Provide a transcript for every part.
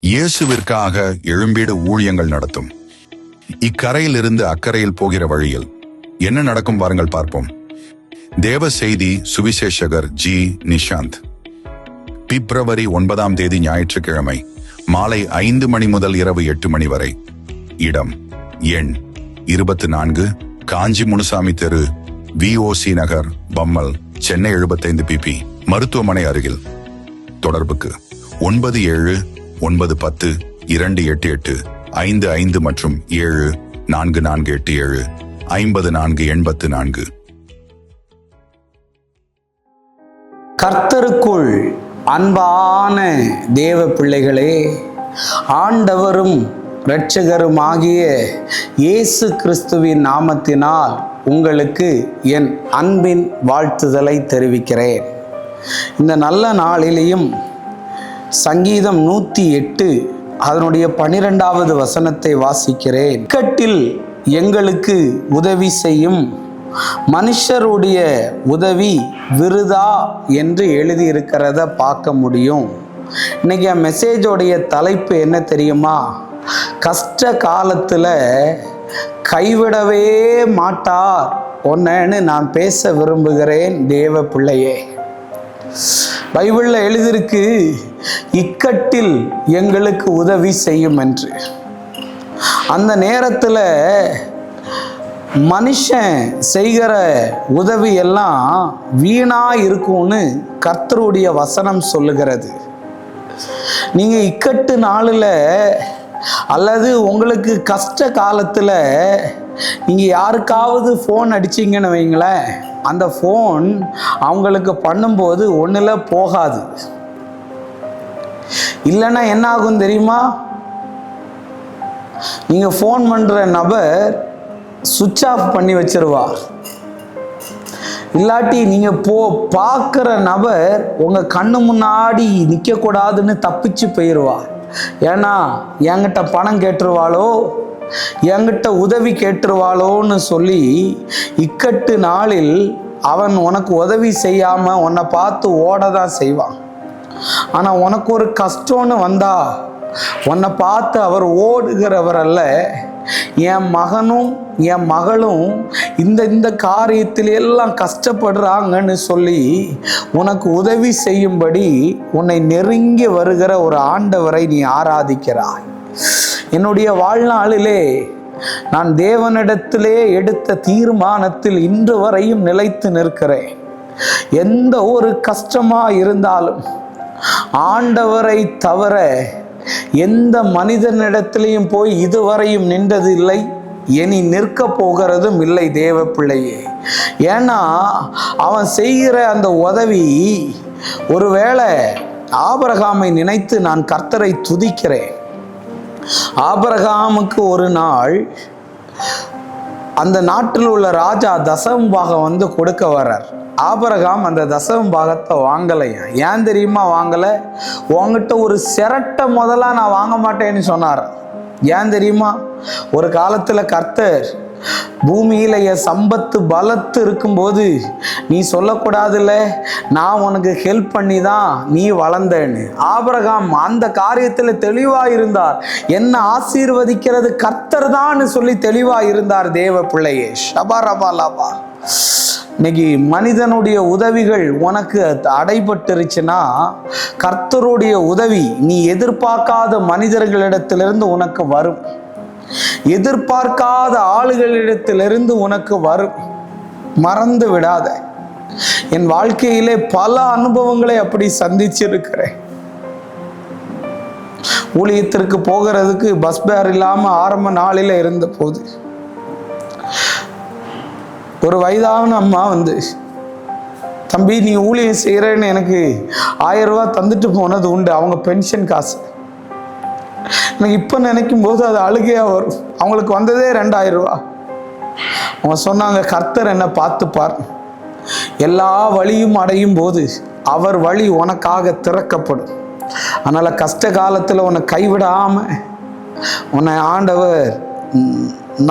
இயேசுவிற்காக எழும்பீடு ஊழியங்கள் நடத்தும். இக்கரையிலிருந்து அக்கறையில் போகிற வழியில் என்ன நடக்கும் பாருங்கள், பார்ப்போம். தேவ செய்தி சுவிசேஷகர் ஜி. நிஷாந்த். பிப்ரவரி 9 ஞாயிற்றுக்கிழமை மாலை 5 மணி முதல் இரவு 8 மணி வரை. இடம் எண் 24, காஞ்சி முனுசாமி தெரு, VOC நகர், பம்மல், சென்னை 75 PP. மருத்துவமனை அருகில். தொடர்புக்கு 97-910-288-55 மற்றும் 74487-5484. கர்த்தருக்குள் அன்பான தேவ பிள்ளைகளே, ஆண்டவரும் இரட்சகருமாகிய இயேசு கிறிஸ்துவின் நாமத்தினால் உங்களுக்கு என் அன்பின் வாழ்த்துதலை தெரிவிக்கிறேன். இந்த நல்ல நாளிலேயும் சங்கீதம் 108 அதனுடைய 12வது வசனத்தை வாசிக்கிறேன். இக்கட்டில் எங்களுக்கு உதவி செய்யும் மனுஷருடைய உதவி விருதா என்று எழுதியிருக்கிறத பார்க்க முடியும். இன்னைக்கு என் மெசேஜோடைய தலைப்பு என்ன தெரியுமா? கஷ்ட காலத்தில் கைவிடவே மாட்டார் ஒன்னு நான் பேச விரும்புகிறேன் தேவ பிள்ளையே. பைபிளில் எழுதியிருக்கு, இக்கட்டில் எங்களுக்கு உதவி செய்யும் என்று. அந்த நேரத்தில் மனுஷன் செய்கிற உதவி எல்லாம் வீணா இருக்கும்னு கர்த்தருடைய வசனம் சொல்லுகிறது. நீங்க இக்கட்டு நாளில் அல்லது உங்களுக்கு கஷ்ட காலத்தில் நீங்க யாருக்காவது ஃபோன் அடிச்சிங்கன்னு வைங்களேன், அந்த ஃபோன் அவங்களுக்கு பண்ணும்போது ஒன்றுல போகாது. இல்லைன்னா என்ன ஆகும் தெரியுமா? நீங்க ஃபோன் பண்ற நபர் சுவிட்ச் ஆஃப் பண்ணி வச்சிருவார். இல்லாட்டி நீங்க பார்க்குற நபர் உங்க கண்ணு முன்னாடி நிற்க கூடாதுன்னு தப்பிச்சு போயிடுவார். ஏன்னா என்கிட்ட பணம் கேட்டுருவாளோ, என்கிட்ட உதவி கேட்டுருவாளோன்னு சொல்லி இக்கட்டு நாளில் அவன் உனக்கு உதவி செய்யாம உன்னை பார்த்து ஓடதான் செய்வான். ஆனா உனக்கு ஒரு கஷ்டம்னு வந்தா உன்னை பார்த்து அவர் ஓடுகிறவர் அல்ல. என் மகனும் என் மகளும் இந்த காரியத்தில் எல்லாம் கஷ்டப்படுறாங்கன்னு சொல்லி உனக்கு உதவி செய்யும்படி உன்னை நெருங்கி வருகிற ஒரு ஆண்டவரை நீ ஆராதிக்கிறாய். என்னுடைய வாழ்நாளிலே நான் தேவனிடத்திலே எடுத்த தீர்மானத்தில் இன்று வரையும் நிலைத்து நிற்கிறேன். எந்த ஒரு கஷ்டமா இருந்தாலும் ஆண்டவரை தவிர எந்த மனிதனிடத்திலையும் போய் இதுவரையும் நின்றது இல்லை, இனி நிற்க போகிறதும் இல்லை தேவ பிள்ளையே. ஏன்னா அவன் செய்கிற அந்த உதவி, ஒருவேளை ஆபிரகாமை நினைத்து நான் கர்த்தரை துதிக்கிறேன். ஆபிரகாமுக்கு ஒரு நாள் அந்த நாட்டில் உள்ள ராஜா தசம பாகம் கொடுக்க வர்றார். ஆபிரகாம் அந்த தசம பாகத்தை வாங்கலையா. ஏன் தெரியுமா வாங்கலை? உங்ககிட்ட ஒரு சிரட்டை முதல்ல நான் வாங்க மாட்டேன்னு சொன்னார். ஏன் தெரியுமா? ஒரு காலத்தில் கர்த்தர் பூமியில என் சம்பத்து பலத்து இருக்கும்போது நீ சொல்லக்கூடாதுல்ல, நான் உனக்கு ஹெல்ப் பண்ணி தான் நீ வளர்ந்தேன்னு. ஆபிரகாம் அந்த காரியத்தில் தெளிவா இருந்தார். என்ன ஆசீர்வதிக்கிறது கர்த்தர் தான் சொல்லி தெளிவா இருந்தார் தேவ பிள்ளையே. ஷபரபாலாபா. இன்னைக்கு மனிதனுடைய உதவிகள் உனக்கு அடைபட்டுருச்சுன்னா கர்த்தருடைய உதவி நீ எதிர்பார்க்காத மனிதர்களிடத்திலிருந்து உனக்கு வரும். எதிர்பார்க்காத ஆளுகளிடத்திலிருந்து உனக்கு வரும். மறந்து விடாத. என் வாழ்க்கையிலே பல அனுபவங்களை அப்படி சந்திச்சிருக்கிறேன். ஊழியத்திற்கு போகிறதுக்கு பஸ் பேர் இல்லாம ஆரம்ப நாளில இருந்த போது ஒரு வயதான அம்மா தம்பி நீ ஊழியம் செய்யறேன்னு எனக்கு 1000 ரூபாய் தந்துட்டு போனது உண்டு, அவங்க பென்ஷன் காசு. எனக்கு இப்போ நினைக்கும் போது அது அழுகையா வரும். அவங்களுக்கு வந்ததே 2000 ரூபாய். அவங்க சொன்னாங்க, கர்த்தர் என்ன பார்த்துப்பார், எல்லா வழியும் அடையும் போது அவர் வழி உனக்காக திறக்கப்படும். அதனால கஷ்ட காலத்தில் உன்னை கைவிடாம உன்னை ஆண்டவர்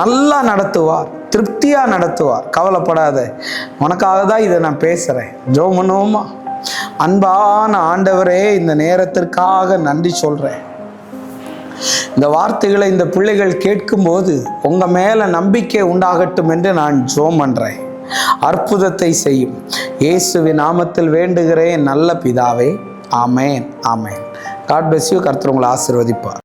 நல்லா நடத்துவார், திருப்தியா நடத்துவார். கவலைப்படாத, உனக்காக தான் இதை நான் பேசுறேன். ஜெபம் பண்ணுவோமா? அன்பான ஆண்டவரே, இந்த நேரத்திற்காக நன்றி சொல்றேன். இந்த வார்த்தைகளை இந்த பிள்ளைகள் கேட்கும்போது உங்கள் மேலே நம்பிக்கை உண்டாகட்டும் என்று நான் ஜெபம் பண்ணுறேன். அற்புதத்தை செய்யும் இயேசுவின் நாமத்தில் வேண்டுகிறேன் நல்ல பிதாவே. ஆமேன், ஆமேன். God bless you. கர்த்தர் உங்களை ஆசீர்வதிப்பார்.